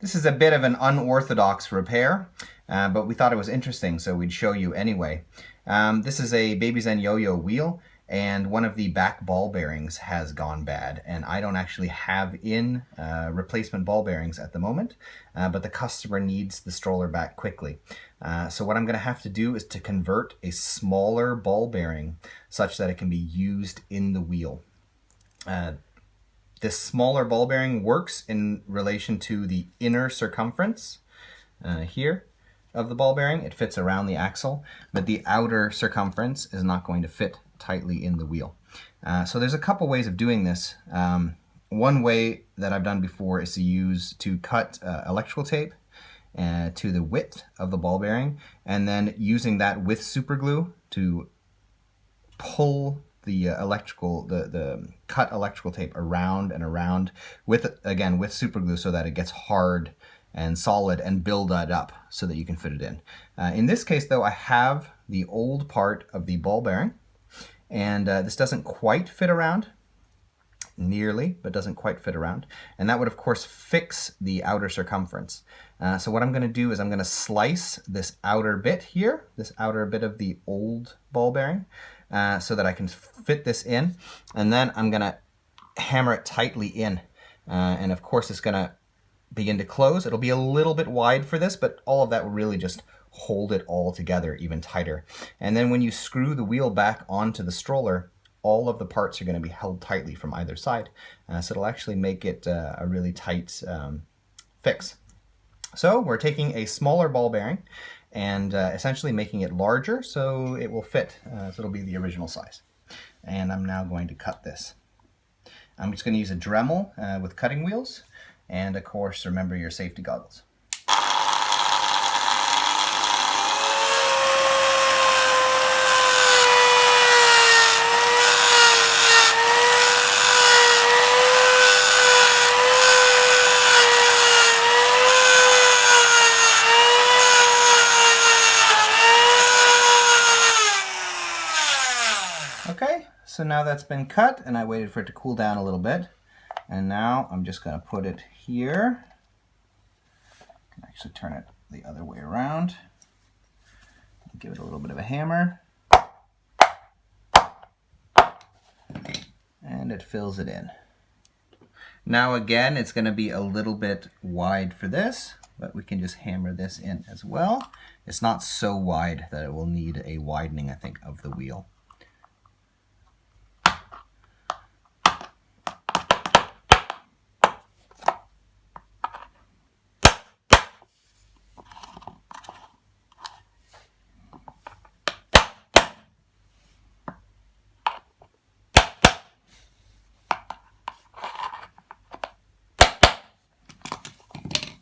This is a bit of an unorthodox repair, but we thought it was interesting, so we'd show you anyway. This is a Babyzen Yoyo wheel, and one of the back ball bearings has gone bad, and I don't actually have in replacement ball bearings at the moment, but the customer needs the stroller back quickly. So what I'm going to have to do is to convert a smaller ball bearing such that it can be used in the wheel. This smaller ball bearing works in relation to the inner circumference here of the ball bearing. It fits around the axle, but the outer circumference is not going to fit tightly in the wheel. So there's a couple ways of doing this. One way that I've done before is to cut electrical tape to the width of the ball bearing, and then using that with super glue to pull the cut electrical tape around and around with super glue so that it gets hard and solid, and build that up so that you can fit it in. In this case though, I have the old part of the ball bearing, and this doesn't quite fit around, nearly, but doesn't quite fit around, and that would of course fix the outer circumference. So what I'm going to do is I'm going to slice this outer bit here, this outer bit of the old ball bearing, so that I can fit this in, and then I'm going to hammer it tightly in, and of course it's going to begin to close. It'll be a little bit wide for this, but all of that will really just hold it all together even tighter. And then when you screw the wheel back onto the stroller, all of the parts are going to be held tightly from either side, so it'll actually make it a really tight fix. So we're taking a smaller ball bearing and essentially making it larger so it will fit, so it'll be the original size. And I'm now going to cut this. I'm just going to use a Dremel with cutting wheels, and of course remember your safety goggles. Okay, so now that's been cut, and I waited for it to cool down a little bit, and now I'm just going to put it here. I can actually turn it the other way around. Give it a little bit of a hammer, and it fills it in. Now again, it's going to be a little bit wide for this, but we can just hammer this in as well. It's not so wide that it will need a widening, I think, of the wheel.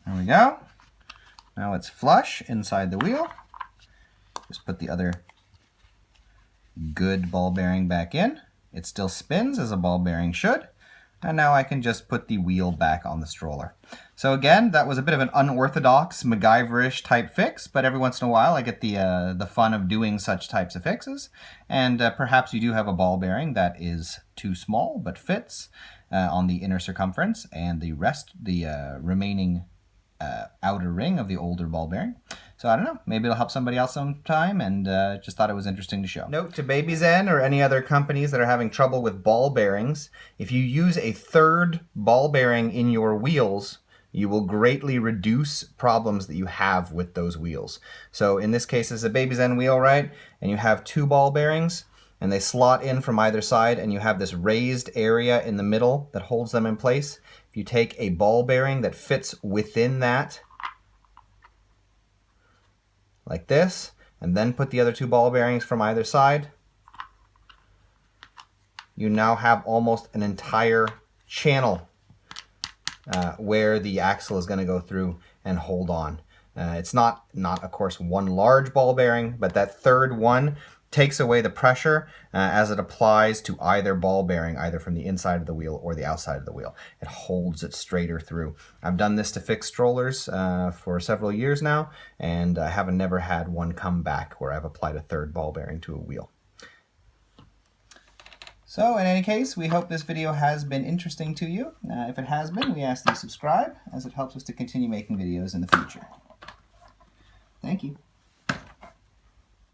There we go. Now it's flush inside the wheel. Just put the other good ball bearing back in. It still spins as a ball bearing should. And now I can just put the wheel back on the stroller. So again, that was a bit of an unorthodox Macguyverish type fix, but every once in a while I get the fun of doing such types of fixes. And perhaps you do have a ball bearing that is too small but fits on the inner circumference, and the remaining outer ring of the older ball bearing. So I don't know, maybe it'll help somebody else sometime, and just thought it was interesting to show. Note to Babyzen or any other companies that are having trouble with ball bearings, if you use a third ball bearing in your wheels, you will greatly reduce problems that you have with those wheels. So in this case, it's a Babyzen wheel, right? And you have two ball bearings, and they slot in from either side, and you have this raised area in the middle that holds them in place. If you take a ball bearing that fits within that, like this, and then put the other two ball bearings from either side, you now have almost an entire channel where the axle is going to go through and hold on. It's not of course one large ball bearing, but that third one takes away the pressure as it applies to either ball bearing, either from the inside of the wheel or the outside of the wheel. It holds it straighter through. I've done this to fix strollers for several years now, and I haven't never had one come back where I've applied a third ball bearing to a wheel. So in any case, we hope this video has been interesting to you. If it has been, we ask that you subscribe, as it helps us to continue making videos in the future. Thank you.